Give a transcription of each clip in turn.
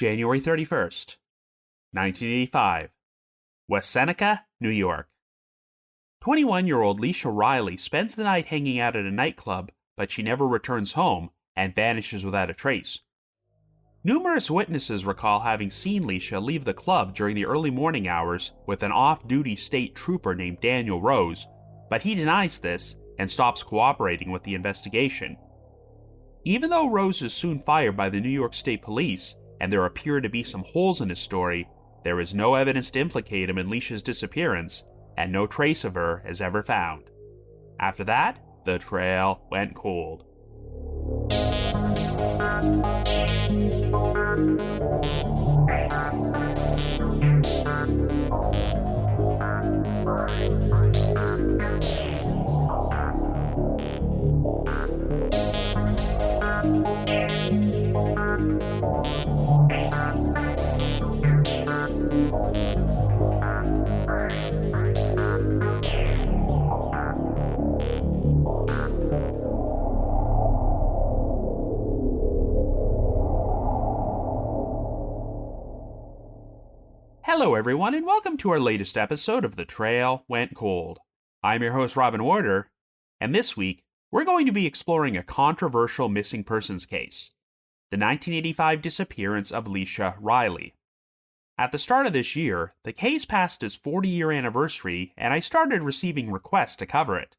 January 31st, 1985. West Seneca, New York. 21-year-old Leichia Reilly spends the night hanging out at a nightclub, but she never returns home and vanishes without a trace. Numerous witnesses recall having seen Leichia leave the club during the early morning hours with an off-duty state trooper named Daniel Rose, but he denies this and stops cooperating with the investigation. Even though Rose is soon fired by the New York State Police, and there appear to be some holes in his story, there is no evidence to implicate him in Leichia's disappearance, and no trace of her is ever found. After that, the trail went cold. Hello everyone, and welcome to our latest episode of The Trail Went Cold. I'm your host Robin Warder, and this week we're going to be exploring a controversial missing persons case, the 1985 disappearance of Leichia Reilly. At the start of this year, the case passed its 40-year anniversary, and I started receiving requests to cover it.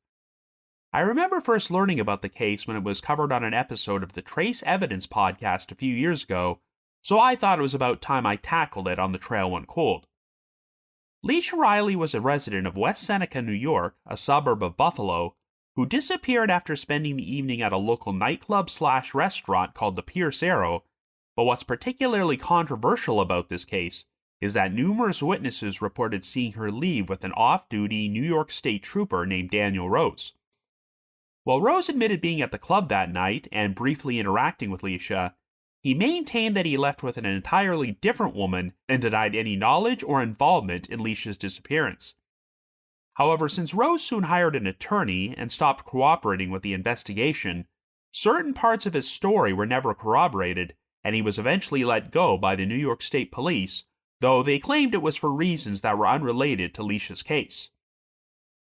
I remember first learning about the case when it was covered on an episode of the Trace Evidence podcast a few years ago, so I thought it was about time I tackled it on The Trail Went Cold. Leichia Reilly was a resident of West Seneca, New York, a suburb of Buffalo, who disappeared after spending the evening at a local nightclub/restaurant called Depew. But what's particularly controversial about this case is that numerous witnesses reported seeing her leave with an off-duty New York State trooper named Daniel Rose. While Rose admitted being at the club that night and briefly interacting with Leichia, he maintained that he left with an entirely different woman and denied any knowledge or involvement in Leichia's disappearance. However, since Rose soon hired an attorney and stopped cooperating with the investigation, certain parts of his story were never corroborated, and he was eventually let go by the New York State Police, though they claimed it was for reasons that were unrelated to Leichia's case.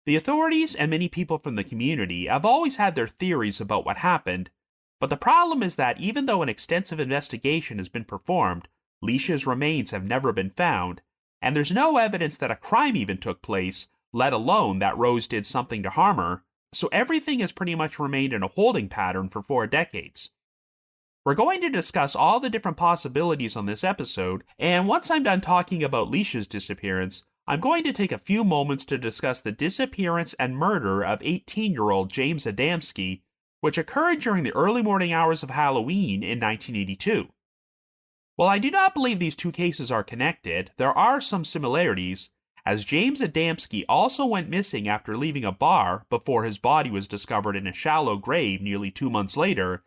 The authorities and many people from the community have always had their theories about what happened, but the problem is that even though an extensive investigation has been performed, Leichia's remains have never been found, and there's no evidence that a crime even took place, let alone that Rose did something to harm her, so everything has pretty much remained in a holding pattern for 4 decades. We're going to discuss all the different possibilities on this episode, and once I'm done talking about Leichia's disappearance, I'm going to take a few moments to discuss the disappearance and murder of 18-year-old James Adamski, which occurred during the early morning hours of Halloween in 1982. While I do not believe these two cases are connected, there are some similarities, as James Adamski also went missing after leaving a bar before his body was discovered in a shallow grave nearly 2 months later,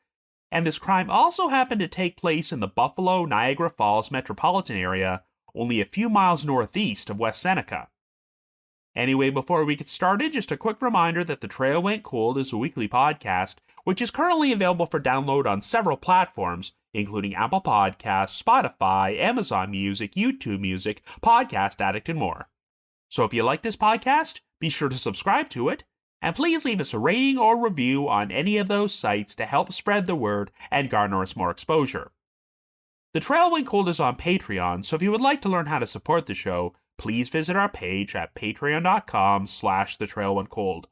and this crime also happened to take place in the Buffalo-Niagara Falls metropolitan area, only a few miles northeast of West Seneca. Anyway, before we get started, just a quick reminder that The Trail Went Cold is a weekly podcast, which is currently available for download on several platforms, including Apple Podcasts, Spotify, Amazon Music, YouTube Music, Podcast Addict, and more. So if you like this podcast, be sure to subscribe to it, and please leave us a rating or review on any of those sites to help spread the word and garner us more exposure. The Trail Went Cold is on Patreon, so if you would like to learn how to support the show, please visit our page at patreon.com/thetrailwentcold.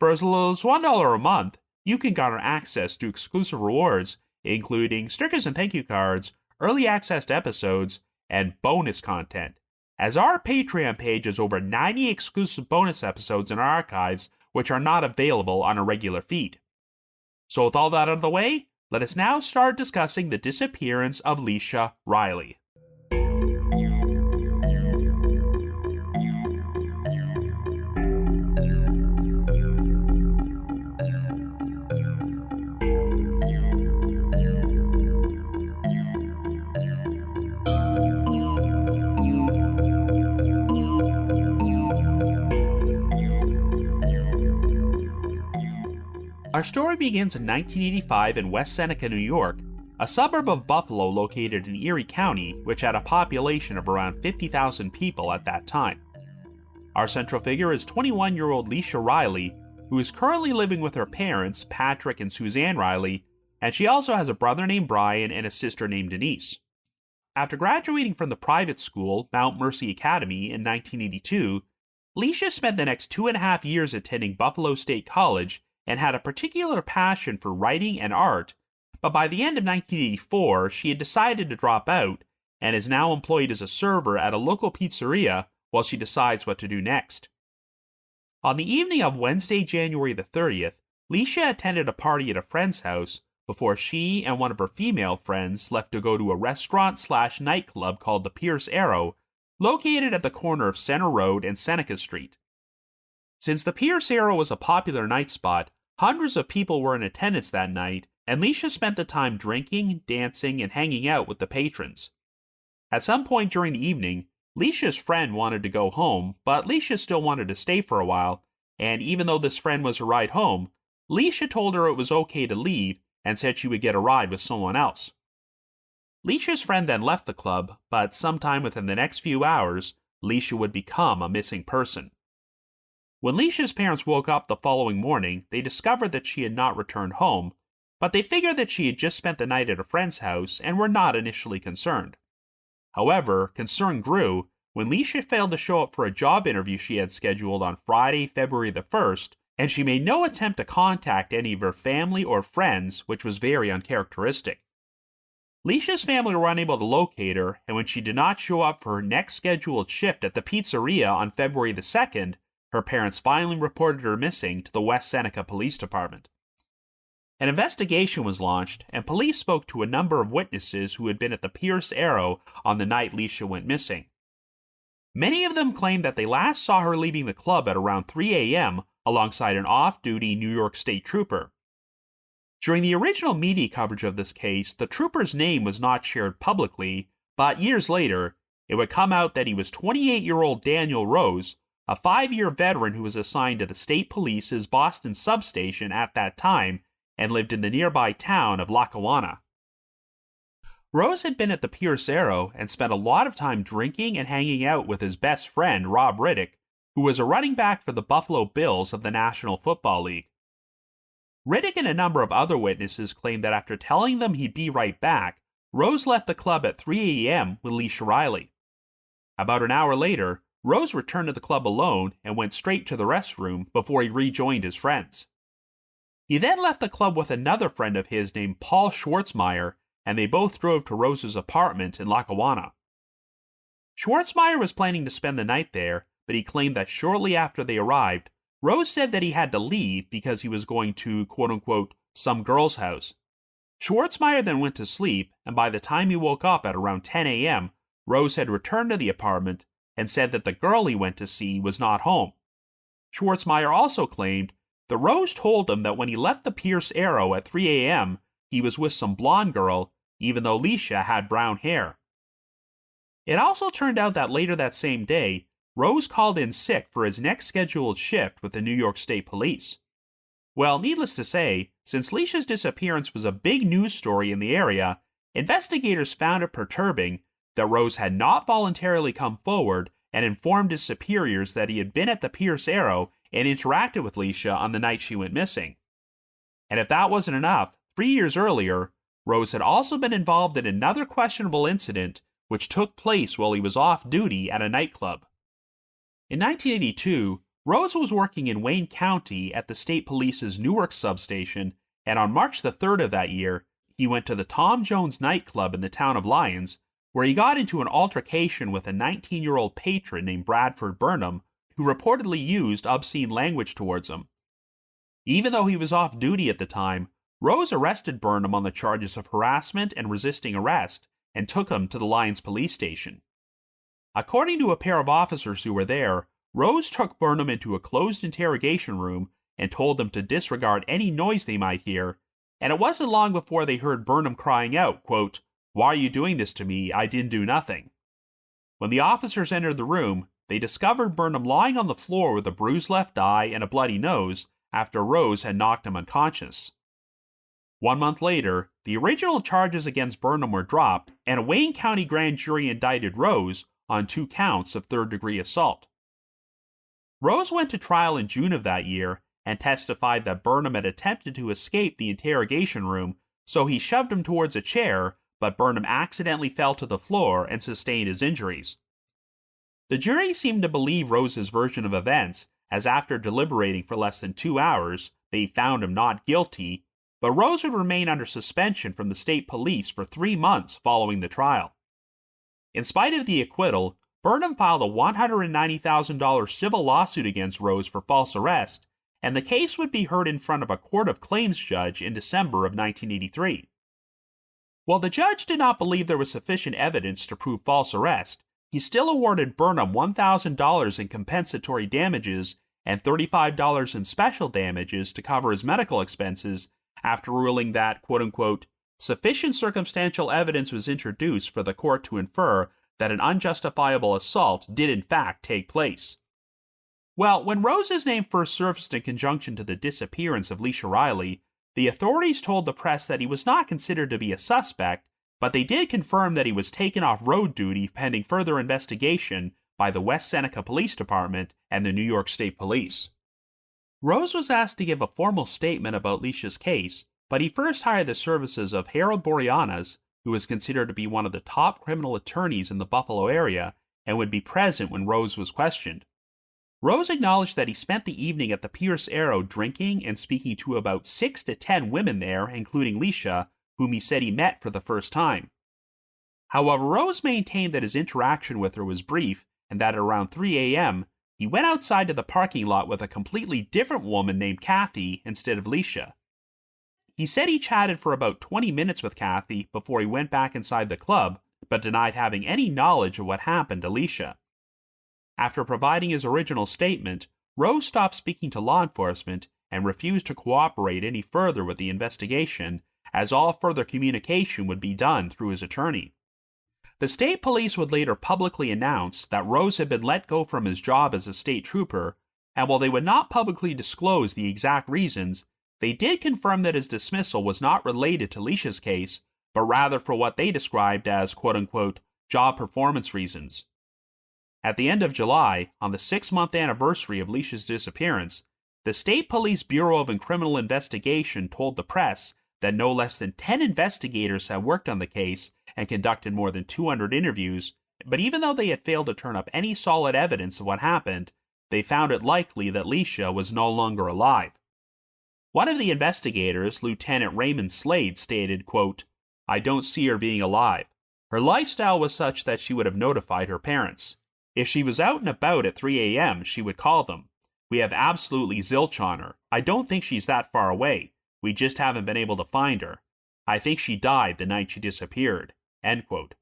For as little as $1 a month, you can garner access to exclusive rewards, including stickers and thank you cards, early access to episodes, and bonus content, as our Patreon page has over 90 exclusive bonus episodes in our archives, which are not available on a regular feed. So with all that out of the way, let us now start discussing the disappearance of Leichia Reilly. Our story begins in 1985 in West Seneca, New York, a suburb of Buffalo located in Erie County, which had a population of around 50,000 people at that time. Our central figure is 21-year-old Leichia Reilly, who is currently living with her parents, Patrick and Suzanne Reilly, and she also has a brother named Brian and a sister named Denise. After graduating from the private school, Mount Mercy Academy, in 1982, Leichia spent the next 2.5 years attending Buffalo State College and had a particular passion for writing and art, but by the end of 1984, she had decided to drop out and is now employed as a server at a local pizzeria while she decides what to do next. On the evening of Wednesday, January the 30th, Leichia attended a party at a friend's house before she and one of her female friends left to go to a restaurant/nightclub called the Pierce Arrow, located at the corner of Center Road and Seneca Street. Since the Pierce Arrow was a popular night spot, hundreds of people were in attendance that night, and Leichia spent the time drinking, dancing, and hanging out with the patrons. At some point during the evening, Leisha's friend wanted to go home, but Leichia still wanted to stay for a while, and even though this friend was her ride home, Leichia told her it was okay to leave and said she would get a ride with someone else. Leisha's friend then left the club, but sometime within the next few hours, Leichia would become a missing person. When Leisha's parents woke up the following morning, they discovered that she had not returned home, but they figured that she had just spent the night at a friend's house and were not initially concerned. However, concern grew when Leichia failed to show up for a job interview she had scheduled on Friday, February the 1st, and she made no attempt to contact any of her family or friends, which was very uncharacteristic. Leisha's family were unable to locate her, and when she did not show up for her next scheduled shift at the pizzeria on February the 2nd, her parents finally reported her missing to the West Seneca Police Department. An investigation was launched, and police spoke to a number of witnesses who had been at the Pierce Arrow on the night Leichia went missing. Many of them claimed that they last saw her leaving the club at around 3 a.m. alongside an off-duty New York State trooper. During the original media coverage of this case, the trooper's name was not shared publicly, but years later, it would come out that he was 28-year-old Daniel Rose, a 5-year veteran who was assigned to the state police's Boston substation at that time and lived in the nearby town of Lackawanna. Rose had been at the Pierce Arrow and spent a lot of time drinking and hanging out with his best friend, Rob Riddick, who was a running back for the Buffalo Bills of the National Football League. Riddick and a number of other witnesses claimed that after telling them he'd be right back, Rose left the club at 3 a.m. with Leichia Reilly. About an hour later, Rose returned to the club alone and went straight to the restroom before he rejoined his friends. He then left the club with another friend of his named Paul Schwartzmeyer, and they both drove to Rose's apartment in Lackawanna. Schwartzmeyer was planning to spend the night there, but he claimed that shortly after they arrived, Rose said that he had to leave because he was going to, quote-unquote, some girl's house. Schwartzmeyer then went to sleep, and by the time he woke up at around 10 a.m., Rose had returned to the apartment and said that the girl he went to see was not home. Schwartzmeyer also claimed that Rose told him that when he left the Pierce Arrow at 3 a.m., he was with some blonde girl, even though Leichia had brown hair. It also turned out that later that same day, Rose called in sick for his next scheduled shift with the New York State Police. Well, needless to say, since Leisha's disappearance was a big news story in the area, investigators found it perturbing that Rose had not voluntarily come forward and informed his superiors that he had been at the Pierce Arrow and interacted with Leichia on the night she went missing. And if that wasn't enough, 3 years earlier, Rose had also been involved in another questionable incident which took place while he was off duty at a nightclub. In 1982, Rose was working in Wayne County at the state police's Newark substation, and on March the 3rd of that year, he went to the Tom Jones nightclub in the town of Lyons, where he got into an altercation with a 19-year-old patron named Bradford Burnham, who reportedly used obscene language towards him. Even though he was off duty at the time, Rose arrested Burnham on the charges of harassment and resisting arrest and took him to the Lyons police station. According to a pair of officers who were there, Rose took Burnham into a closed interrogation room and told them to disregard any noise they might hear, and it wasn't long before they heard Burnham crying out, quote, "Why are you doing this to me? I didn't do nothing." When the officers entered the room, they discovered Burnham lying on the floor with a bruised left eye and a bloody nose after Rose had knocked him unconscious. 1 month later, the original charges against Burnham were dropped, and a Wayne County grand jury indicted Rose on 2 counts of third-degree assault. Rose went to trial in June of that year and testified that Burnham had attempted to escape the interrogation room, so he shoved him towards a chair, but Burnham accidentally fell to the floor and sustained his injuries. The jury seemed to believe Rose's version of events, as after deliberating for less than 2 hours, they found him not guilty, but Rose would remain under suspension from the state police for 3 months following the trial. In spite of the acquittal, Burnham filed a $190,000 civil lawsuit against Rose for false arrest, and the case would be heard in front of a court of claims judge in December of 1983. While the judge did not believe there was sufficient evidence to prove false arrest, he still awarded Burnham $1,000 in compensatory damages and $35 in special damages to cover his medical expenses after ruling that, quote-unquote, sufficient circumstantial evidence was introduced for the court to infer that an unjustifiable assault did in fact take place. Well, when Rose's name first surfaced in conjunction to the disappearance of Leichia Reilly, the authorities told the press that he was not considered to be a suspect, but they did confirm that he was taken off road duty pending further investigation by the West Seneca Police Department and the New York State Police. Rose was asked to give a formal statement about Leichia's case, but he first hired the services of Harold Boreanaz, who was considered to be one of the top criminal attorneys in the Buffalo area and would be present when Rose was questioned. Rose acknowledged that he spent the evening at the Pierce Arrow drinking and speaking to about 6 to 10 women there, including Leichia, whom he said he met for the first time. However, Rose maintained that his interaction with her was brief and that at around 3 a.m., he went outside to the parking lot with a completely different woman named Kathy instead of Leichia. He said he chatted for about 20 minutes with Kathy before he went back inside the club, but denied having any knowledge of what happened to Leichia. After providing his original statement, Rose stopped speaking to law enforcement and refused to cooperate any further with the investigation, as all further communication would be done through his attorney. The state police would later publicly announce that Rose had been let go from his job as a state trooper, and while they would not publicly disclose the exact reasons, they did confirm that his dismissal was not related to Leichia's case, but rather for what they described as, quote-unquote, job performance reasons. At the end of July, on the 6-month anniversary of Leichia's disappearance, the State Police Bureau of Criminal Investigation told the press that no less than 10 investigators had worked on the case and conducted more than 200 interviews, but even though they had failed to turn up any solid evidence of what happened, they found it likely that Leichia was no longer alive. One of the investigators, Lieutenant Raymond Slade, stated, quote, I don't see her being alive. Her lifestyle was such that she would have notified her parents. If she was out and about at 3 a.m., she would call them. We have absolutely zilch on her. I don't think she's that far away. We just haven't been able to find her. I think she died the night she disappeared. End quote.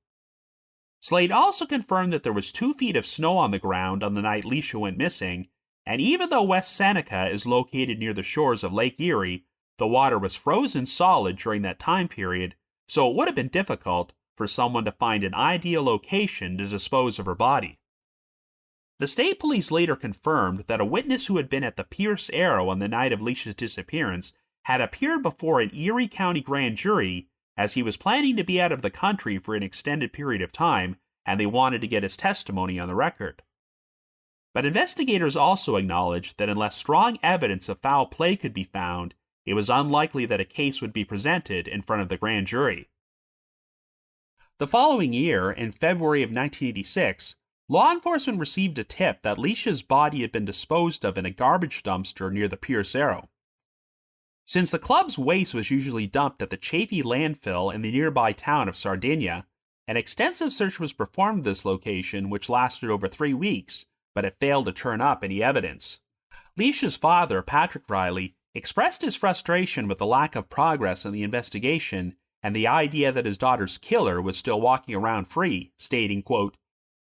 Slade also confirmed that there was 2 feet of snow on the ground on the night Leichia went missing, and even though West Seneca is located near the shores of Lake Erie, the water was frozen solid during that time period, so it would have been difficult for someone to find an ideal location to dispose of her body. The state police later confirmed that a witness who had been at the Pierce Arrow on the night of Leichia's disappearance had appeared before an Erie County grand jury as he was planning to be out of the country for an extended period of time, and they wanted to get his testimony on the record. But investigators also acknowledged that unless strong evidence of foul play could be found, it was unlikely that a case would be presented in front of the grand jury. The following year, in February of 1986, law enforcement received a tip that Leichia's body had been disposed of in a garbage dumpster near the Pierce Arrow. Since the club's waste was usually dumped at the Chaffee landfill in the nearby town of Sardinia, an extensive search was performed at this location, which lasted over 3 weeks, but it failed to turn up any evidence. Leichia's father, Patrick Reilly, expressed his frustration with the lack of progress in the investigation and the idea that his daughter's killer was still walking around free, stating, quote,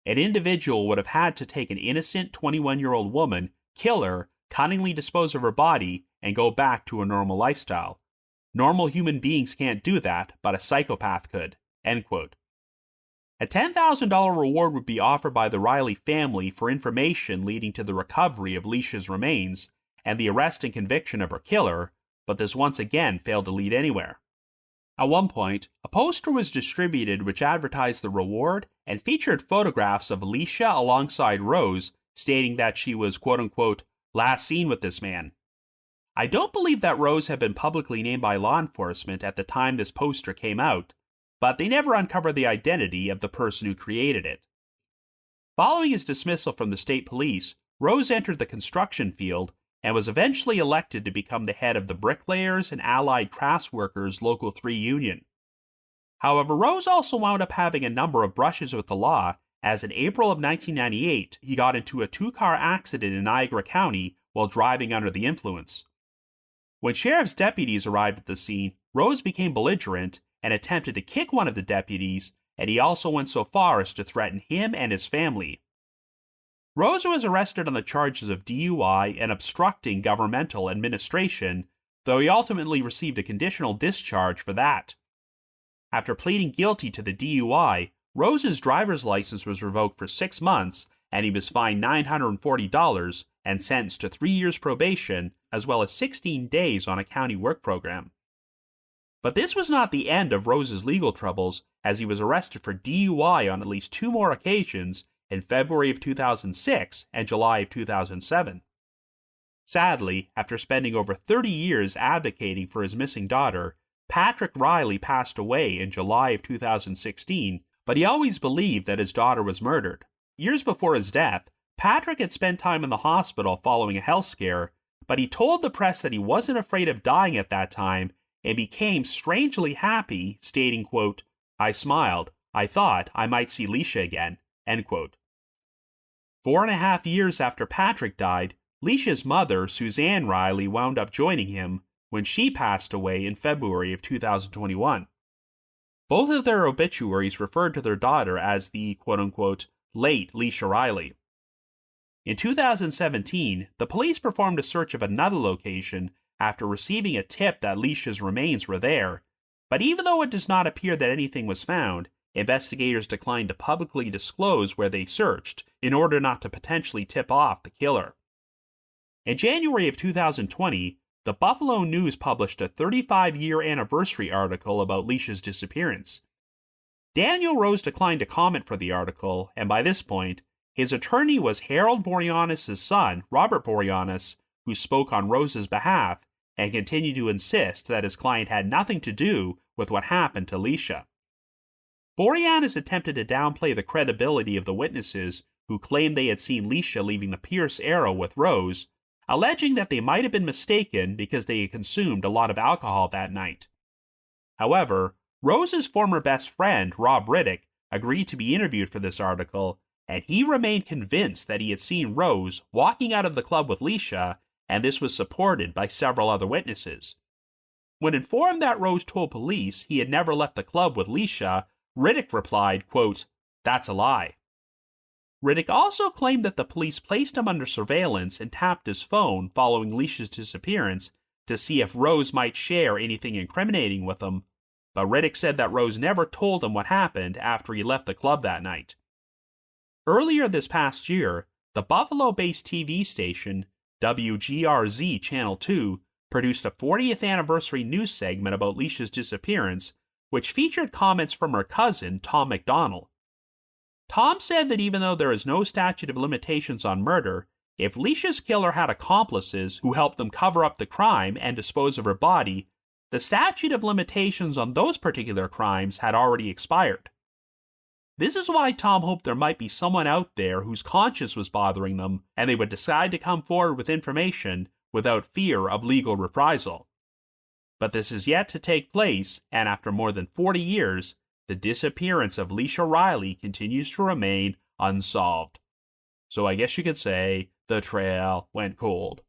an individual would have had to take an innocent 21-year-old woman, kill her, cunningly dispose of her body, and go back to a normal lifestyle. Normal human beings can't do that, but a psychopath could. End quote. A $10,000 reward would be offered by the Reilly family for information leading to the recovery of Leichia's remains and the arrest and conviction of her killer, but this once again failed to lead anywhere. At one point, a poster was distributed which advertised the reward and featured photographs of Leichia alongside Rose, stating that she was quote-unquote last seen with this man. I don't believe that Rose had been publicly named by law enforcement at the time this poster came out, but they never uncovered the identity of the person who created it. Following his dismissal from the state police, Rose entered the construction field and was eventually elected to become the head of the Bricklayers and Allied Craftsworkers Local 3 Union. However, Rose also wound up having a number of brushes with the law, as in April of 1998, he got into a two-car accident in Niagara County while driving under the influence. When sheriff's deputies arrived at the scene, Rose became belligerent and attempted to kick one of the deputies, and he also went so far as to threaten him and his family. Rose was arrested on the charges of DUI and obstructing governmental administration, though he ultimately received a conditional discharge for that. After pleading guilty to the DUI, Rose's driver's license was revoked for 6 months, and he was fined $940 and sentenced to 3 years probation, as well as 16 days on a county work program. But this was not the end of Rose's legal troubles, as he was arrested for DUI on at least 2 more occasions in February of 2006 and July of 2007. Sadly, after spending over 30 years advocating for his missing daughter, Patrick Reilly passed away in July of 2016, but he always believed that his daughter was murdered. Years before his death, Patrick had spent time in the hospital following a health scare, but he told the press that he wasn't afraid of dying at that time and became strangely happy, stating, quote, "I smiled. I thought I might see Leichia again," end quote. 4.5 years after Patrick died, Leichia's mother, Suzanne Reilly, wound up joining him when she passed away in February of 2021. Both of their obituaries referred to their daughter as the quote-unquote late Leichia Reilly. In 2017, the police performed a search of another location after receiving a tip that Leichia's remains were there, but even though it does not appear that anything was found, investigators declined to publicly disclose where they searched in order not to potentially tip off the killer. In January of 2020, the Buffalo News published a 35-year anniversary article about Leichia's disappearance. Daniel Rose declined to comment for the article, and by this point, his attorney was Harold Boreanaz' son, Robert Boreanaz, who spoke on Rose's behalf and continued to insist that his client had nothing to do with what happened to Leichia. Boreanaz attempted to downplay the credibility of the witnesses who claimed they had seen Leichia leaving the Pierce Arrow with Rose, alleging that they might have been mistaken because they had consumed a lot of alcohol that night. However, Rose's former best friend, Rob Riddick, agreed to be interviewed for this article, and he remained convinced that he had seen Rose walking out of the club with Leichia, and this was supported by several other witnesses. When informed that Rose told police he had never left the club with Leichia, Riddick replied, quote, "That's a lie." Riddick also claimed that the police placed him under surveillance and tapped his phone following Leichia's disappearance to see if Rose might share anything incriminating with him, but Riddick said that Rose never told him what happened after he left the club that night. Earlier this past year, the Buffalo-based TV station WGRZ Channel 2 produced a 40th anniversary news segment about Leichia's disappearance, which featured comments from her cousin, Tom McDonald. Tom said that even though there is no statute of limitations on murder, if Leichia's killer had accomplices who helped them cover up the crime and dispose of her body, the statute of limitations on those particular crimes had already expired. This is why Tom hoped there might be someone out there whose conscience was bothering them and they would decide to come forward with information without fear of legal reprisal. But this is yet to take place, and after more than 40 years, the disappearance of Leichia Reilly continues to remain unsolved. So I guess you could say the trail went cold.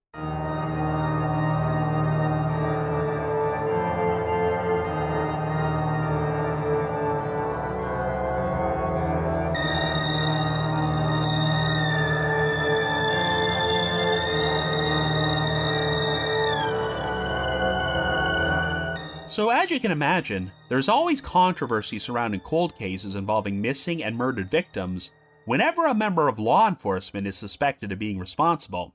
So as you can imagine, there's always controversy surrounding cold cases involving missing and murdered victims whenever a member of law enforcement is suspected of being responsible.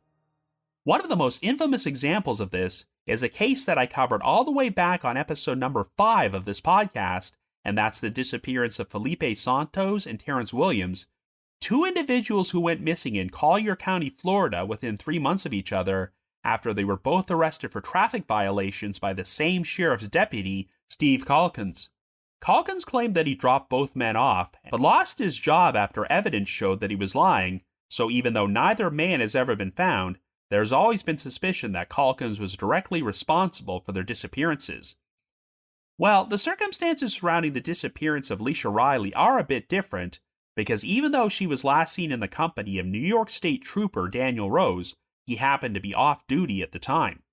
One of the most infamous examples of this is a case that I covered all the way back on episode number 5 of this podcast, and that's the disappearance of Felipe Santos and Terrence Williams, two individuals who went missing in Collier County, Florida within 3 months of each other after they were both arrested for traffic violations by the same sheriff's deputy, Steve Calkins. Calkins claimed that he dropped both men off, but lost his job after evidence showed that he was lying, so even though neither man has ever been found, there's always been suspicion that Calkins was directly responsible for their disappearances. Well, the circumstances surrounding the disappearance of Leichia Reilly are a bit different, because even though she was last seen in the company of New York State Trooper Daniel Rose, he happened to be off duty at the time.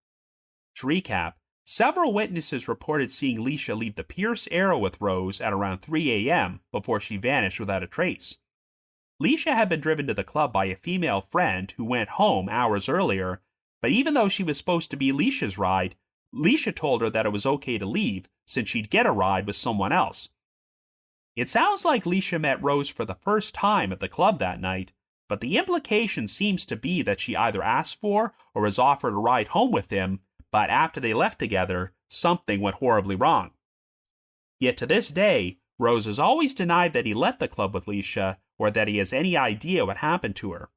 To recap, several witnesses reported seeing Leichia leave the Pierce Arrow with Rose at around 3 a.m. before she vanished without a trace. Leichia had been driven to the club by a female friend who went home hours earlier, but even though she was supposed to be Leisha's ride, Leichia told her that it was okay to leave since she'd get a ride with someone else. It sounds like Leichia met Rose for the first time at the club that night, but the implication seems to be that she either asked for or was offered a ride home with him, but after they left together, something went horribly wrong. Yet to this day, Rose has always denied that he left the club with Leichia or that he has any idea what happened to her.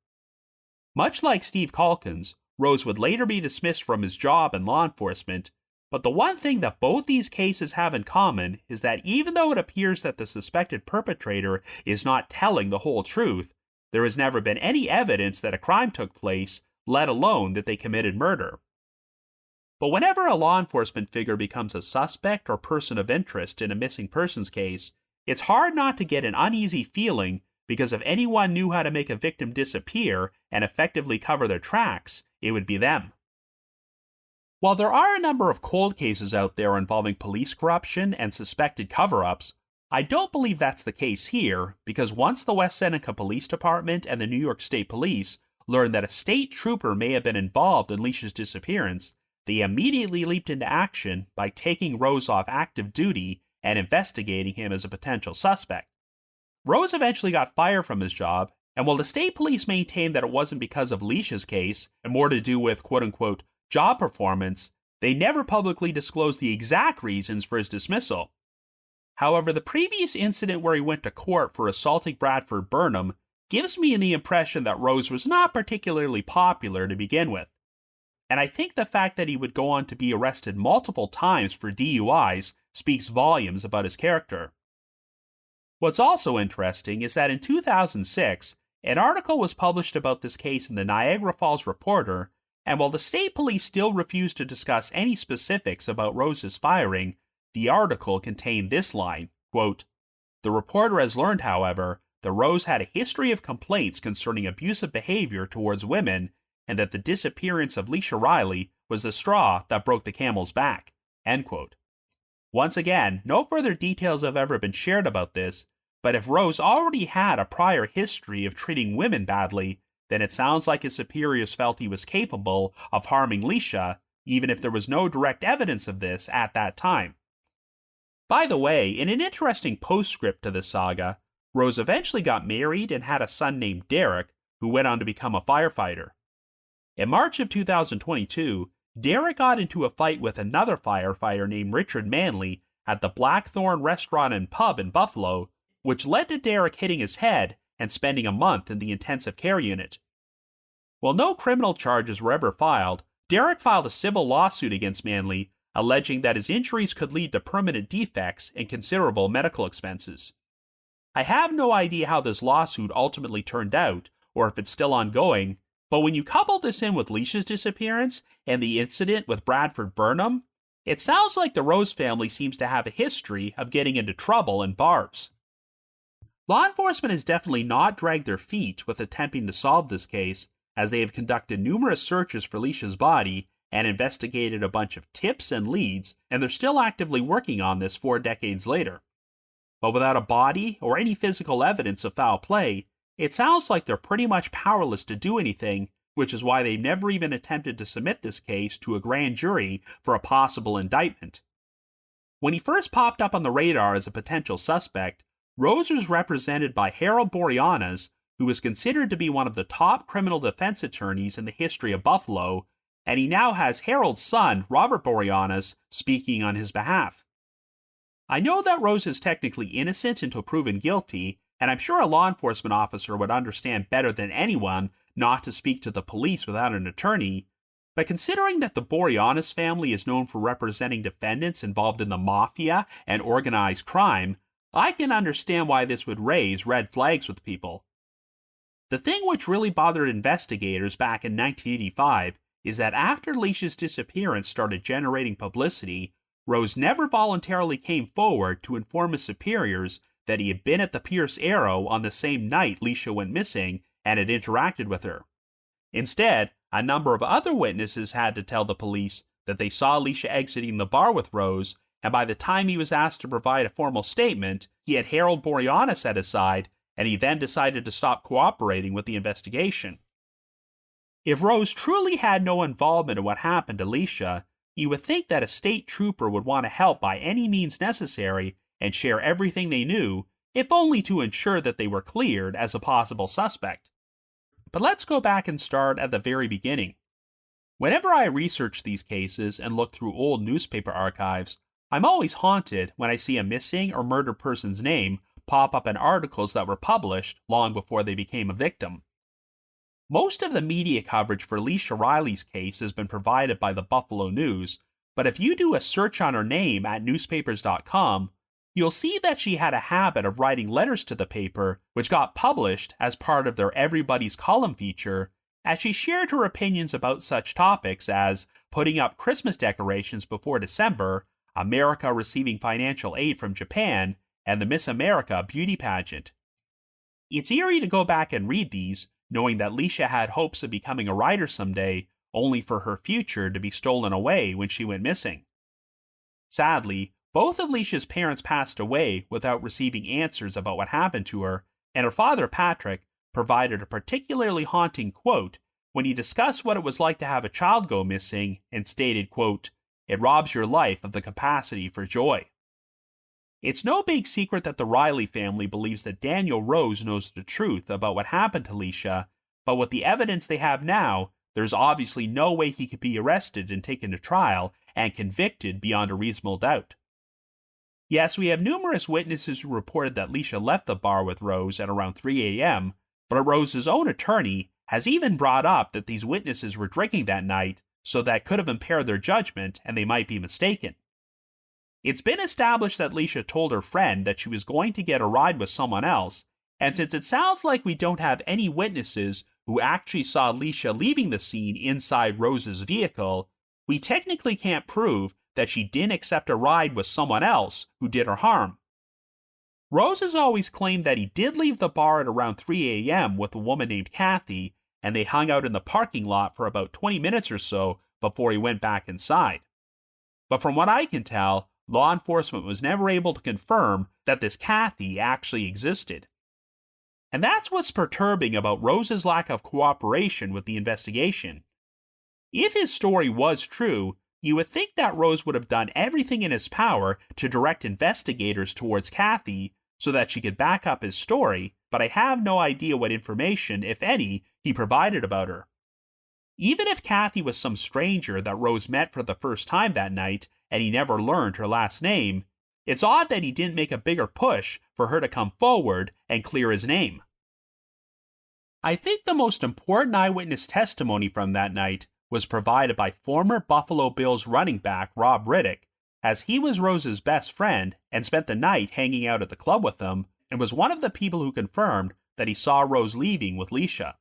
Much like Steve Calkins, Rose would later be dismissed from his job in law enforcement, but the one thing that both these cases have in common is that even though it appears that the suspected perpetrator is not telling the whole truth, there has never been any evidence that a crime took place, let alone that they committed murder. But whenever a law enforcement figure becomes a suspect or person of interest in a missing persons case, it's hard not to get an uneasy feeling because if anyone knew how to make a victim disappear and effectively cover their tracks, it would be them. While there are a number of cold cases out there involving police corruption and suspected cover-ups, I don't believe that's the case here, because once the West Seneca Police Department and the New York State Police learned that a state trooper may have been involved in Leichia's disappearance, they immediately leaped into action by taking Rose off active duty and investigating him as a potential suspect. Rose eventually got fired from his job, and while the state police maintained that it wasn't because of Leichia's case and more to do with quote-unquote job performance, they never publicly disclosed the exact reasons for his dismissal. However, the previous incident where he went to court for assaulting Bradford Burnham gives me the impression that Rose was not particularly popular to begin with. And I think the fact that he would go on to be arrested multiple times for DUIs speaks volumes about his character. What's also interesting is that in 2006, an article was published about this case in the Niagara Falls Reporter, and while the state police still refused to discuss any specifics about Rose's firing, the article contained this line, quote, "The reporter has learned, however, that Rose had a history of complaints concerning abusive behavior towards women, and that the disappearance of Leichia Reilly was the straw that broke the camel's back." End quote. Once again, no further details have ever been shared about this, but if Rose already had a prior history of treating women badly, then it sounds like his superiors felt he was capable of harming Leichia, even if there was no direct evidence of this at that time. By the way, in an interesting postscript to this saga, Rose eventually got married and had a son named Derek, who went on to become a firefighter. In March of 2022, Derek got into a fight with another firefighter named Richard Manley at the Blackthorn Restaurant and Pub in Buffalo, which led to Derek hitting his head and spending a month in the intensive care unit. While no criminal charges were ever filed, Derek filed a civil lawsuit against Manley, alleging that his injuries could lead to permanent defects and considerable medical expenses. I have no idea how this lawsuit ultimately turned out, or if it's still ongoing, but when you couple this in with Leichia's disappearance and the incident with Bradford Burnham, it sounds like the Rose family seems to have a history of getting into trouble in bars. Law enforcement has definitely not dragged their feet with attempting to solve this case, as they have conducted numerous searches for Leichia's body and investigated a bunch of tips and leads, and they're still actively working on this 4 decades later. But without a body or any physical evidence of foul play, it sounds like they're pretty much powerless to do anything, which is why they've never even attempted to submit this case to a grand jury for a possible indictment. When he first popped up on the radar as a potential suspect, Rose was represented by Harold Boreanaz, who was considered to be one of the top criminal defense attorneys in the history of Buffalo, and he now has Harold's son, Robert Boreanaz, speaking on his behalf. I know that Rose is technically innocent until proven guilty, and I'm sure a law enforcement officer would understand better than anyone not to speak to the police without an attorney, but considering that the Boreanaz family is known for representing defendants involved in the mafia and organized crime, I can understand why this would raise red flags with people. The thing which really bothered investigators back in 1985 is that after Leishia's disappearance started generating publicity, Rose never voluntarily came forward to inform his superiors that he had been at the Pierce Arrow on the same night Leichia went missing and had interacted with her. Instead, a number of other witnesses had to tell the police that they saw Leichia exiting the bar with Rose, and by the time he was asked to provide a formal statement, he had Harold Boreanaz at his side, and he then decided to stop cooperating with the investigation. If Rose truly had no involvement in what happened to Leichia, you would think that a state trooper would want to help by any means necessary and share everything they knew, if only to ensure that they were cleared as a possible suspect. But let's go back and start at the very beginning. Whenever I research these cases and look through old newspaper archives, I'm always haunted when I see a missing or murdered person's name pop up in articles that were published long before they became a victim. Most of the media coverage for Leichia Reilly's case has been provided by the Buffalo News, but if you do a search on her name at newspapers.com, you'll see that she had a habit of writing letters to the paper, which got published as part of their Everybody's Column feature, as she shared her opinions about such topics as putting up Christmas decorations before December, America receiving financial aid from Japan, and the Miss America beauty pageant. It's eerie to go back and read these, knowing that Leichia had hopes of becoming a writer someday, only for her future to be stolen away when she went missing. Sadly, both of Leishia's parents passed away without receiving answers about what happened to her, and her father, Patrick, provided a particularly haunting quote when he discussed what it was like to have a child go missing and stated, quote, "It robs your life of the capacity for joy." It's no big secret that the Reilly family believes that Daniel Rose knows the truth about what happened to Leichia, but with the evidence they have now, there's obviously no way he could be arrested and taken to trial and convicted beyond a reasonable doubt. Yes, we have numerous witnesses who reported that Leichia left the bar with Rose at around 3 a.m., but Rose's own attorney has even brought up that these witnesses were drinking that night, so that could have impaired their judgment and they might be mistaken. It's been established that Leichia told her friend that she was going to get a ride with someone else, and since it sounds like we don't have any witnesses who actually saw Leichia leaving the scene inside Rose's vehicle, we technically can't prove that she didn't accept a ride with someone else who did her harm. Rose has always claimed that he did leave the bar at around 3 a.m. with a woman named Kathy, and they hung out in the parking lot for about 20 minutes or so before he went back inside. But from what I can tell, law enforcement was never able to confirm that this Kathy actually existed. And that's what's perturbing about Rose's lack of cooperation with the investigation. If his story was true, you would think that Rose would have done everything in his power to direct investigators towards Kathy so that she could back up his story, but I have no idea what information, if any, he provided about her. Even if Kathy was some stranger that Rose met for the first time that night and he never learned her last name, it's odd that he didn't make a bigger push for her to come forward and clear his name. I think the most important eyewitness testimony from that night was provided by former Buffalo Bills running back Rob Riddick, as he was Rose's best friend and spent the night hanging out at the club with them and was one of the people who confirmed that he saw Rose leaving with Leichia.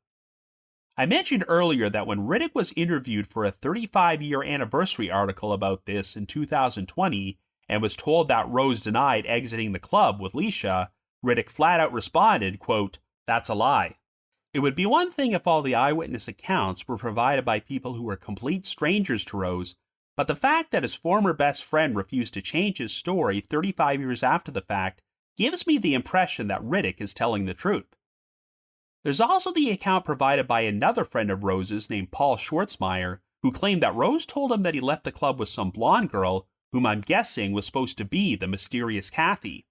I mentioned earlier that when Riddick was interviewed for a 35-year anniversary article about this in 2020 and was told that Rose denied exiting the club with Leichia, Riddick flat out responded, quote, "That's a lie." It would be one thing if all the eyewitness accounts were provided by people who were complete strangers to Rose, but the fact that his former best friend refused to change his story 35 years after the fact gives me the impression that Riddick is telling the truth. There's also the account provided by another friend of Rose's named Paul Schwartzmeyer, who claimed that Rose told him that he left the club with some blonde girl, whom I'm guessing was supposed to be the mysterious Kathy.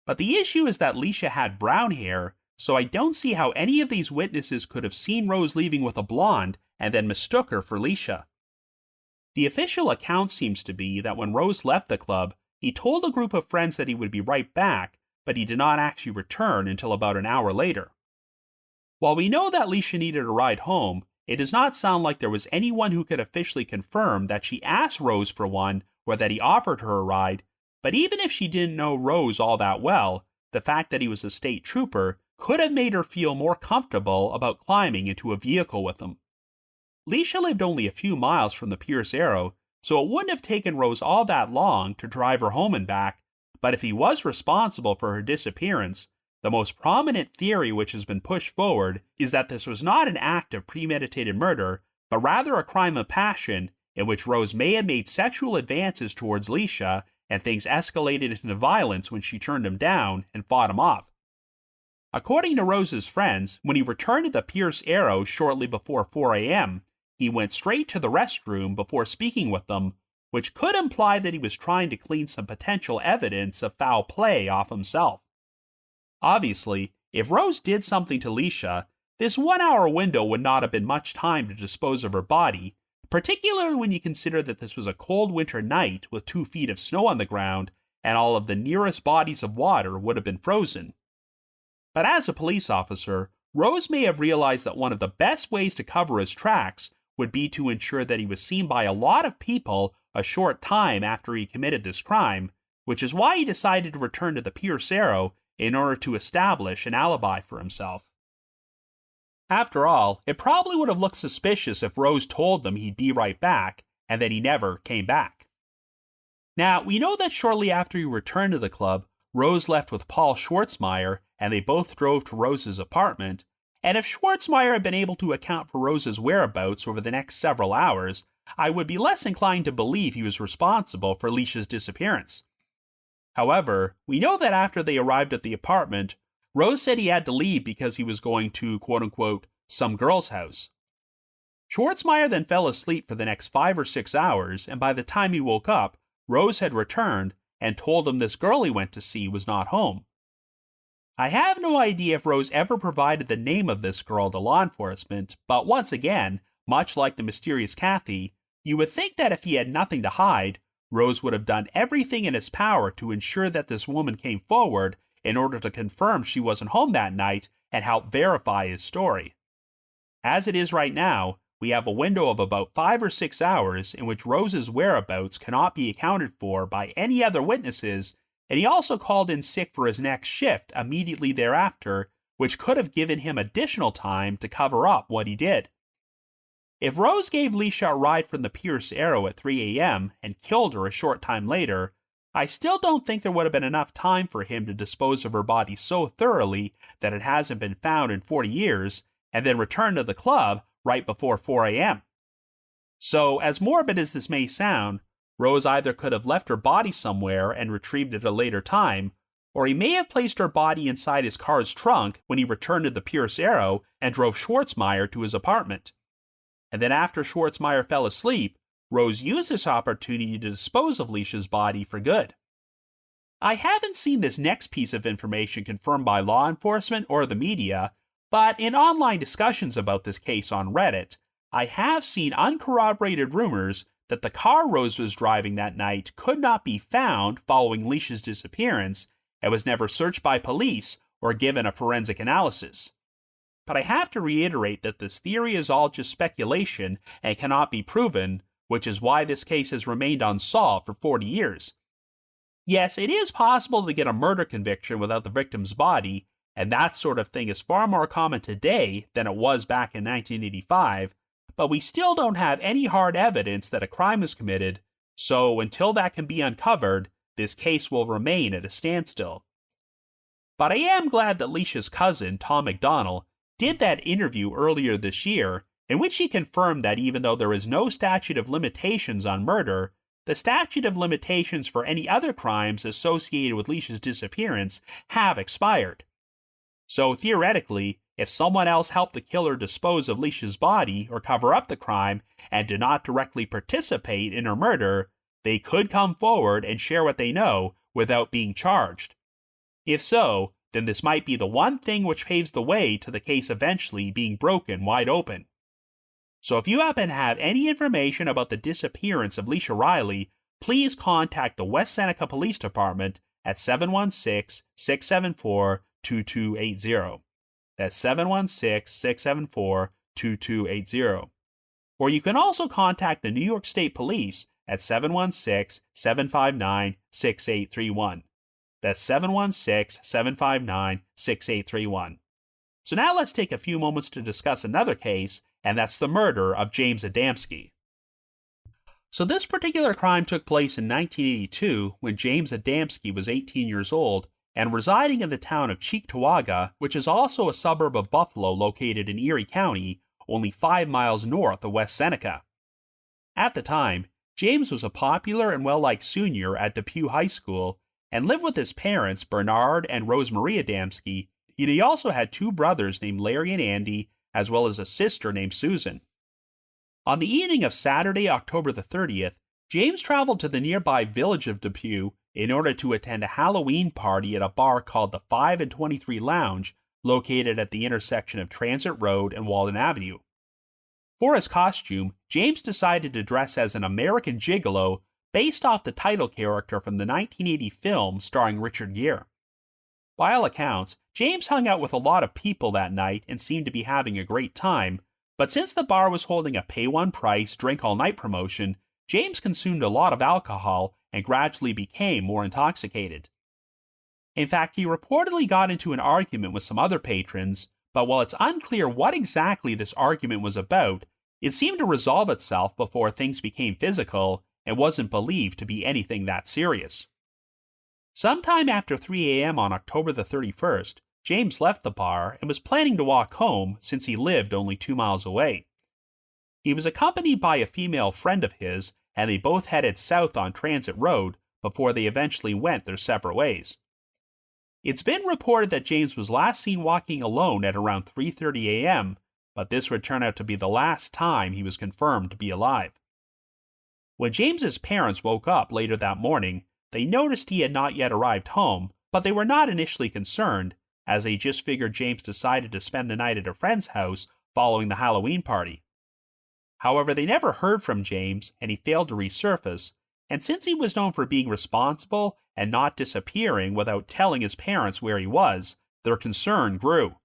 But the issue is that Leichia had brown hair, so I don't see how any of these witnesses could have seen Rose leaving with a blonde and then mistook her for Leichia. The official account seems to be that when Rose left the club, he told a group of friends that he would be right back, but he did not actually return until about an hour later. While we know that Leichia needed a ride home, it does not sound like there was anyone who could officially confirm that she asked Rose for one or that he offered her a ride, but even if she didn't know Rose all that well, the fact that he was a state trooper could have made her feel more comfortable about climbing into a vehicle with him. Leichia lived only a few miles from the Pierce Arrow, so it wouldn't have taken Rose all that long to drive her home and back, but if he was responsible for her disappearance, the most prominent theory which has been pushed forward is that this was not an act of premeditated murder, but rather a crime of passion in which Rose may have made sexual advances towards Leichia and things escalated into violence when she turned him down and fought him off. According to Rose's friends, when he returned to the Pierce Arrow shortly before 4 a.m., he went straight to the restroom before speaking with them, which could imply that he was trying to clean some potential evidence of foul play off himself. Obviously, if Rose did something to Leichia, this 1 hour window would not have been much time to dispose of her body, particularly when you consider that this was a cold winter night with 2 feet of snow on the ground and all of the nearest bodies of water would have been frozen. But as a police officer, Rose may have realized that one of the best ways to cover his tracks would be to ensure that he was seen by a lot of people a short time after he committed this crime, which is why he decided to return to the Pierce Arrow in order to establish an alibi for himself. After all, it probably would have looked suspicious if Rose told them he'd be right back, and then he never came back. Now, we know that shortly after he returned to the club, Rose left with Paul Schwartzmeyer, and they both drove to Rose's apartment, and if Schwartzmeyer had been able to account for Rose's whereabouts over the next several hours, I would be less inclined to believe he was responsible for Leichia's disappearance. However, we know that after they arrived at the apartment, Rose said he had to leave because he was going to, quote-unquote, some girl's house. Schwartzmeyer then fell asleep for the next 5 or 6 hours, and by the time he woke up, Rose had returned and told him this girl he went to see was not home. I have no idea if Rose ever provided the name of this girl to law enforcement, but once again, much like the mysterious Kathy, you would think that if he had nothing to hide, Rose would have done everything in his power to ensure that this woman came forward in order to confirm she wasn't home that night and help verify his story. As it is right now, we have a window of about 5 or 6 hours in which Rose's whereabouts cannot be accounted for by any other witnesses, and he also called in sick for his next shift immediately thereafter, which could have given him additional time to cover up what he did. If Rose gave Leichia a ride from the Pierce Arrow at 3 a.m. and killed her a short time later, I still don't think there would have been enough time for him to dispose of her body so thoroughly that it hasn't been found in 40 years, and then return to the club right before 4 a.m. So, as morbid as this may sound, Rose either could have left her body somewhere and retrieved it at a later time, or he may have placed her body inside his car's trunk when he returned to the Pierce Arrow and drove Schwartzmeyer to his apartment. And then after Schwartzmeyer fell asleep, Rose used this opportunity to dispose of Leichia's body for good. I haven't seen this next piece of information confirmed by law enforcement or the media, but in online discussions about this case on Reddit, I have seen uncorroborated rumors that the car Rose was driving that night could not be found following Leichia's disappearance and was never searched by police or given a forensic analysis. But I have to reiterate that this theory is all just speculation and cannot be proven, which is why this case has remained unsolved for 40 years. Yes, it is possible to get a murder conviction without the victim's body, and that sort of thing is far more common today than it was back in 1985, but we still don't have any hard evidence that a crime was committed, so until that can be uncovered, this case will remain at a standstill. But I am glad that Leichia's cousin, Tom McDonnell, did that interview earlier this year, in which he confirmed that even though there is no statute of limitations on murder, the statute of limitations for any other crimes associated with Leichia's disappearance have expired. So theoretically, if someone else helped the killer dispose of Leichia's body or cover up the crime and did not directly participate in her murder, they could come forward and share what they know without being charged. If so, then this might be the one thing which paves the way to the case eventually being broken wide open. So if you happen to have any information about the disappearance of Leichia Reilly, please contact the West Seneca Police Department at 716-674-2280. That's 716-674-2280. Or you can also contact the New York State Police at 716-759-6831. That's 716-759-6831. So now let's take a few moments to discuss another case, and that's the murder of James Adamski. So this particular crime took place in 1982 when James Adamski was 18 years old and residing in the town of Cheektowaga, which is also a suburb of Buffalo located in Erie County, only 5 miles north of West Seneca. At the time, James was a popular and well-liked senior at Depew High School and lived with his parents, Bernard and Rosemarie Adamski, and he also had 2 brothers named Larry and Andy, as well as a sister named Susan. On the evening of Saturday, October the 30th, James traveled to the nearby village of Depew in order to attend a Halloween party at a bar called the 5 and 23 Lounge, located at the intersection of Transit Road and Walden Avenue. For his costume, James decided to dress as an American gigolo based off the title character from the 1980 film starring Richard Gere. By all accounts, James hung out with a lot of people that night and seemed to be having a great time, but since the bar was holding a pay-one-price, drink-all-night promotion, James consumed a lot of alcohol and gradually became more intoxicated. In fact, he reportedly got into an argument with some other patrons, but while it's unclear what exactly this argument was about, it seemed to resolve itself before things became physical and wasn't believed to be anything that serious. Sometime after 3 a.m. on October the 31st, James left the bar and was planning to walk home since he lived only 2 miles away. He was accompanied by a female friend of his, and they both headed south on Transit Road before they eventually went their separate ways. It's been reported that James was last seen walking alone at around 3:30 a.m., but this would turn out to be the last time he was confirmed to be alive. When James's parents woke up later that morning, they noticed he had not yet arrived home, but they were not initially concerned, as they just figured James decided to spend the night at a friend's house following the Halloween party. However, they never heard from James, and he failed to resurface, and since he was known for being responsible and not disappearing without telling his parents where he was, their concern grew.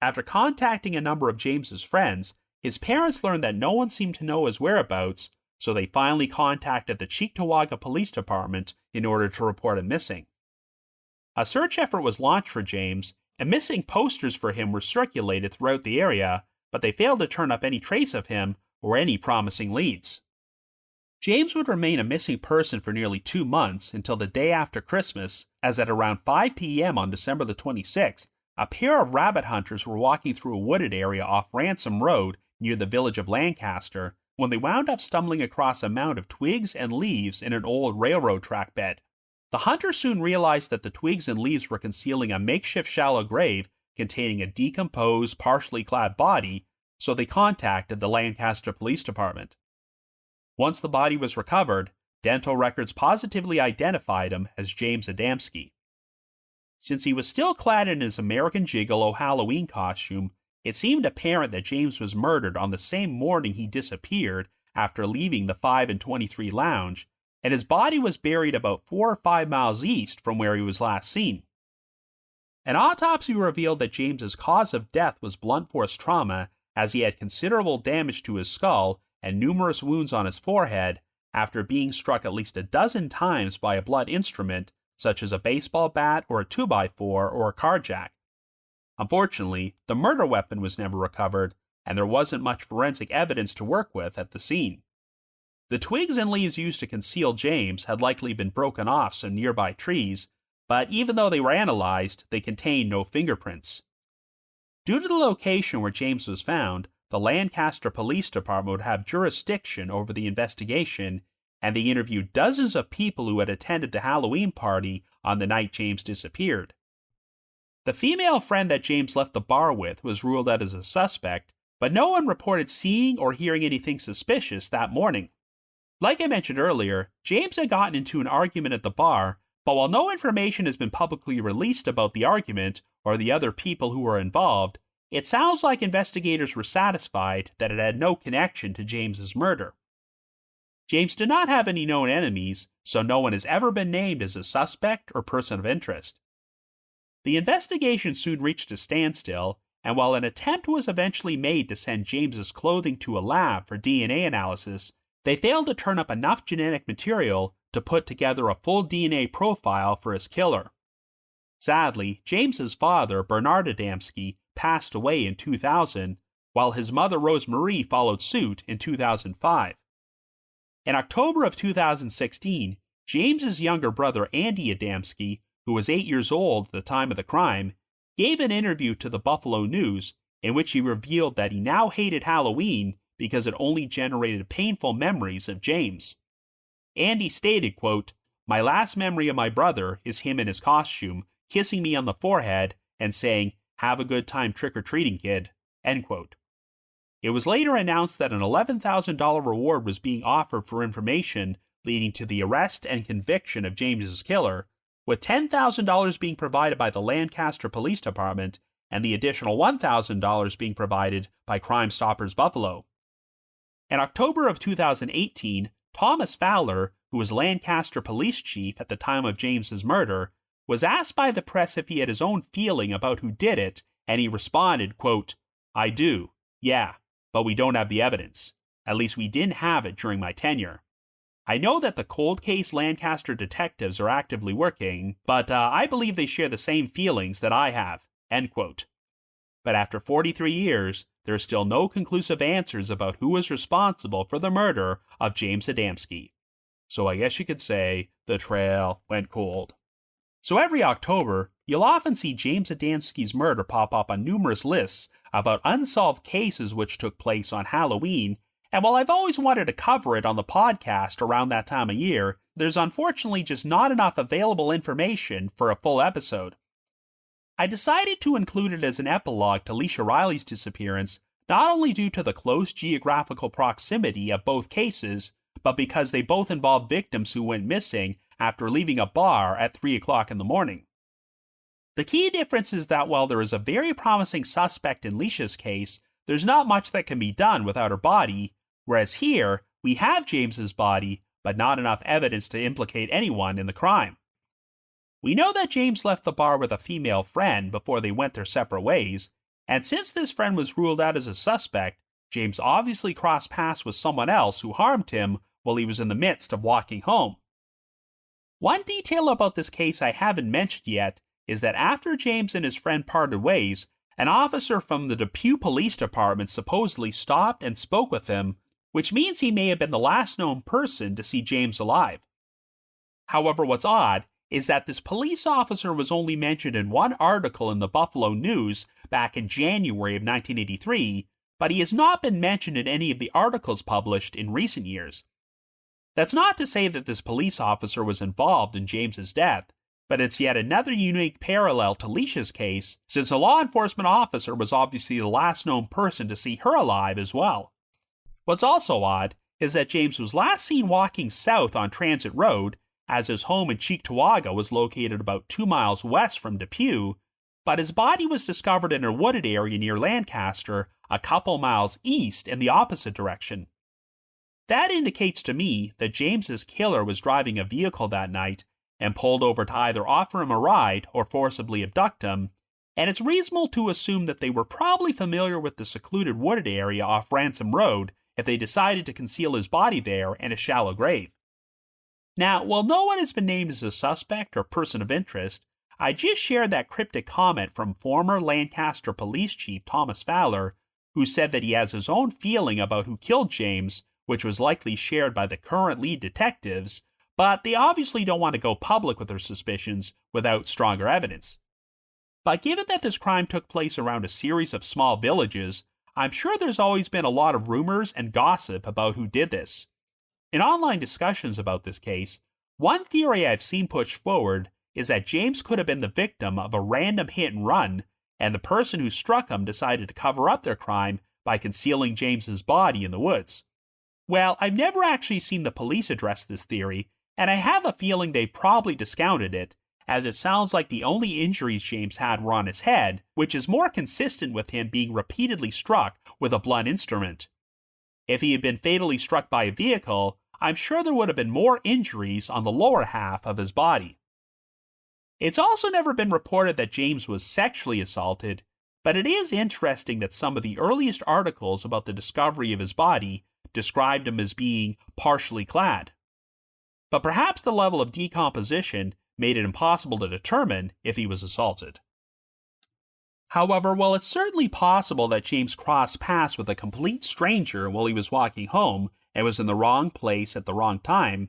After contacting a number of James's friends, his parents learned that no one seemed to know his whereabouts, so they finally contacted the Cheektowaga Police Department in order to report him missing. A search effort was launched for James, and missing posters for him were circulated throughout the area, but they failed to turn up any trace of him or any promising leads. James would remain a missing person for nearly 2 months until the day after Christmas, as at around 5 p.m. on December the 26th, a pair of rabbit hunters were walking through a wooded area off Ransom Road near the village of Lancaster when they wound up stumbling across a mound of twigs and leaves in an old railroad track bed. The hunters soon realized that the twigs and leaves were concealing a makeshift shallow grave containing a decomposed, partially clad body, so they contacted the Lancaster Police Department. Once the body was recovered, dental records positively identified him as James Adamski. Since he was still clad in his American Gigolo Halloween costume, it seemed apparent that James was murdered on the same morning he disappeared after leaving the 5 and 23 Lounge, and his body was buried about 4 or 5 miles east from where he was last seen. An autopsy revealed that James's cause of death was blunt force trauma, as he had considerable damage to his skull and numerous wounds on his forehead after being struck at least a dozen times by a blunt instrument, such as a baseball bat or a 2x4 or a car jack. Unfortunately, the murder weapon was never recovered, and there wasn't much forensic evidence to work with at the scene. The twigs and leaves used to conceal James had likely been broken off some nearby trees, but even though they were analyzed, they contained no fingerprints. Due to the location where James was found, the Lancaster Police Department would have jurisdiction over the investigation, and they interviewed dozens of people who had attended the Halloween party on the night James disappeared. The female friend that James left the bar with was ruled out as a suspect, but no one reported seeing or hearing anything suspicious that morning. Like I mentioned earlier, James had gotten into an argument at the bar, but while no information has been publicly released about the argument or the other people who were involved, It sounds like investigators were satisfied that it had no connection to James's murder. James did not have any known enemies, so no one has ever been named as a suspect or person of interest. The investigation soon reached a standstill, and while an attempt was eventually made to send James's clothing to a lab for DNA analysis, they failed to turn up enough genetic material to put together a full DNA profile for his killer. Sadly, James's father, Bernard Adamski, passed away in 2000, while his mother Rosemarie followed suit in 2005. In October of 2016, James's younger brother Andy Adamski, who was 8 years old at the time of the crime, gave an interview to the Buffalo News in which he revealed that he now hated Halloween because it only generated painful memories of James. Andy stated, quote, "My last memory of my brother is him in his costume, kissing me on the forehead and saying, 'Have a good time trick-or-treating, kid,'" end quote. It was later announced that an $11,000 reward was being offered for information leading to the arrest and conviction of James's killer, with $10,000 being provided by the Lancaster Police Department and the additional $1,000 being provided by Crime Stoppers Buffalo. In October of 2018, Thomas Fowler, who was Lancaster Police Chief at the time of James's murder, was asked by the press if he had his own feeling about who did it, and he responded, quote, "I do, yeah, but we don't have the evidence. At least we didn't have it during my tenure. I know that the cold case Lancaster detectives are actively working, but I believe they share the same feelings that I have," end quote. But after 43 years, there are still no conclusive answers about who was responsible for the murder of James Adamski. So I guess you could say the trail went cold. So every October, you'll often see James Adamski's murder pop up on numerous lists about unsolved cases which took place on Halloween, and while I've always wanted to cover it on the podcast around that time of year, there's unfortunately just not enough available information for a full episode. I decided to include it as an epilogue to Leichia Reilly's disappearance, not only due to the close geographical proximity of both cases, but because they both involve victims who went missing after leaving a bar at 3 o'clock in the morning. The key difference is that while there is a very promising suspect in Leichia's case, there's not much that can be done without her body, whereas here, we have James's body, but not enough evidence to implicate anyone in the crime. We know that James left the bar with a female friend before they went their separate ways, and since this friend was ruled out as a suspect, James obviously crossed paths with someone else who harmed him while he was in the midst of walking home. One detail about this case I haven't mentioned yet is that after James and his friend parted ways, an officer from the Depew Police Department supposedly stopped and spoke with him, which means he may have been the last known person to see James alive. However, what's odd is that this police officer was only mentioned in one article in the Buffalo News back in January of 1983, but he has not been mentioned in any of the articles published in recent years. That's not to say that this police officer was involved in James's death, but it's yet another unique parallel to Leichia's case, since a law enforcement officer was obviously the last known person to see her alive as well. What's also odd is that James was last seen walking south on Transit Road, as his home in Cheektowaga was located about 2 miles west from Depew, but his body was discovered in a wooded area near Lancaster, a couple miles east in the opposite direction. That indicates to me that James's killer was driving a vehicle that night and pulled over to either offer him a ride or forcibly abduct him, and it's reasonable to assume that they were probably familiar with the secluded wooded area off Ransom Road if they decided to conceal his body there in a shallow grave. Now, while no one has been named as a suspect or person of interest, I just shared that cryptic comment from former Lancaster Police Chief Thomas Fowler, who said that he has his own feeling about who killed James, which was likely shared by the current lead detectives, but they obviously don't want to go public with their suspicions without stronger evidence. But given that this crime took place around a series of small villages, I'm sure there's always been a lot of rumors and gossip about who did this. In online discussions about this case, one theory I've seen pushed forward is that James could have been the victim of a random hit and run, and the person who struck him decided to cover up their crime by concealing James's body in the woods. Well, I've never actually seen the police address this theory, and I have a feeling they've probably discounted it, as it sounds like the only injuries James had were on his head, which is more consistent with him being repeatedly struck with a blunt instrument. If he had been fatally struck by a vehicle, I'm sure there would have been more injuries on the lower half of his body. It's also never been reported that James was sexually assaulted, but it is interesting that some of the earliest articles about the discovery of his body described him as being partially clad. But perhaps the level of decomposition made it impossible to determine if he was assaulted. However, while it's certainly possible that James crossed paths with a complete stranger while he was walking home and was in the wrong place at the wrong time,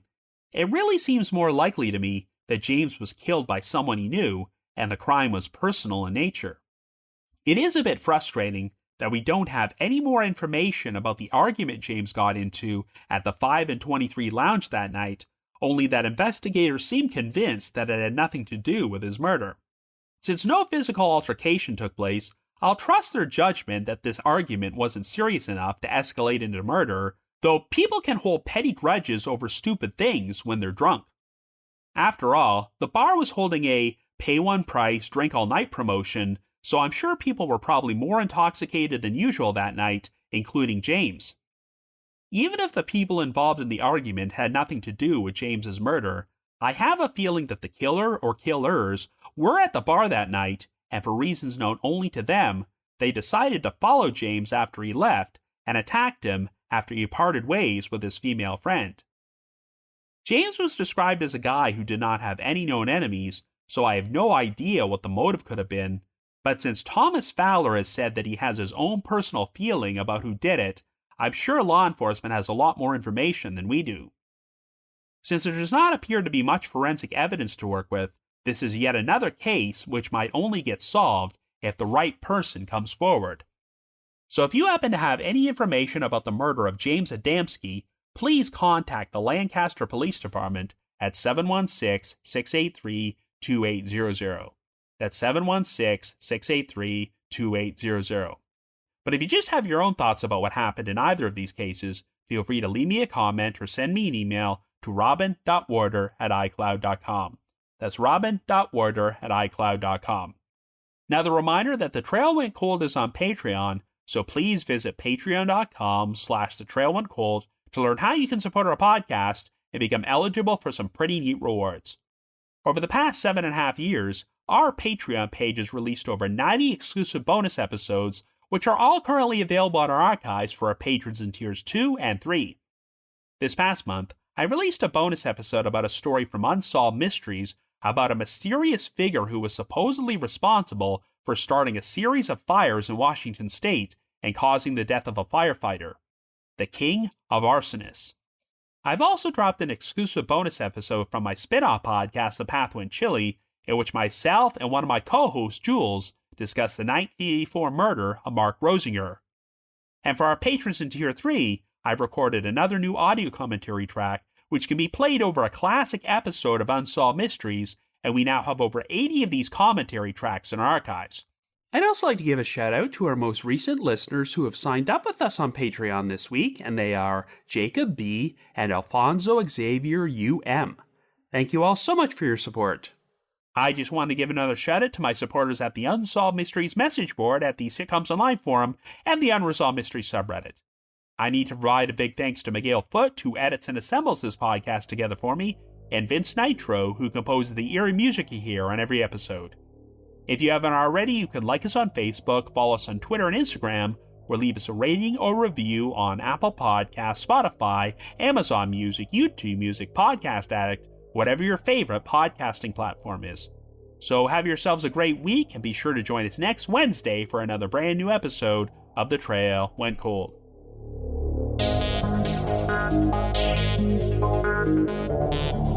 it really seems more likely to me that James was killed by someone he knew and the crime was personal in nature. It is a bit frustrating that we don't have any more information about the argument James got into at the 5 and 23 lounge that night, only that investigators seem convinced that it had nothing to do with his murder. Since no physical altercation took place, I'll trust their judgment that this argument wasn't serious enough to escalate into murder, though people can hold petty grudges over stupid things when they're drunk. After all, the bar was holding a pay one price, drink all night promotion, so I'm sure people were probably more intoxicated than usual that night, including James. Even if the people involved in the argument had nothing to do with James's murder, I have a feeling that the killer or killers were at the bar that night, and for reasons known only to them, they decided to follow James after he left and attacked him after he parted ways with his female friend. James was described as a guy who did not have any known enemies, so I have no idea what the motive could have been, but since Thomas Fowler has said that he has his own personal feeling about who did it, I'm sure law enforcement has a lot more information than we do. Since there does not appear to be much forensic evidence to work with, this is yet another case which might only get solved if the right person comes forward. So if you happen to have any information about the murder of James Adamski, please contact the Lancaster Police Department at 716-683-2800. That's 716-683-2800. But if you just have your own thoughts about what happened in either of these cases, feel free to leave me a comment or send me an email to robin.warder@icloud.com. That's robin.warder@icloud.com. Now, the reminder that The Trail Went Cold is on Patreon, so please visit patreon.com/thetrailwentcold to learn how you can support our podcast and become eligible for some pretty neat rewards. Over the past 7.5 years, our Patreon page has released over 90 exclusive bonus episodes, which are all currently available on our archives for our patrons in tiers 2 and 3. This past month, I released a bonus episode about a story from Unsolved Mysteries about a mysterious figure who was supposedly responsible for starting a series of fires in Washington state and causing the death of a firefighter, the King of Arsonists. I've also dropped an exclusive bonus episode from my spin-off podcast, The Path Went Chilly, in which myself and one of my co-hosts, Jules, discuss the 1984 murder of Mark Rosinger. And for our patrons in Tier 3, I've recorded another new audio commentary track which can be played over a classic episode of Unsolved Mysteries, and we now have over 80 of these commentary tracks in our archives. I'd also like to give a shout out to our most recent listeners who have signed up with us on Patreon this week, and they are Jacob B. and Alfonso Xavier U.M. Thank you all so much for your support. I just want to give another shout out to my supporters at the Unsolved Mysteries message board at the Sitcoms Online forum and the Unresolved Mysteries subreddit. I need to provide a big thanks to Miguel Foote, who edits and assembles this podcast together for me, and Vince Nitro, who composes the eerie music you hear on every episode. If you haven't already, you can like us on Facebook, follow us on Twitter and Instagram, or leave us a rating or review on Apple Podcasts, Spotify, Amazon Music, YouTube Music, Podcast Addict, whatever your favorite podcasting platform is. So have yourselves a great week, and be sure to join us next Wednesday for another brand new episode of The Trail Went Cold. Thank you.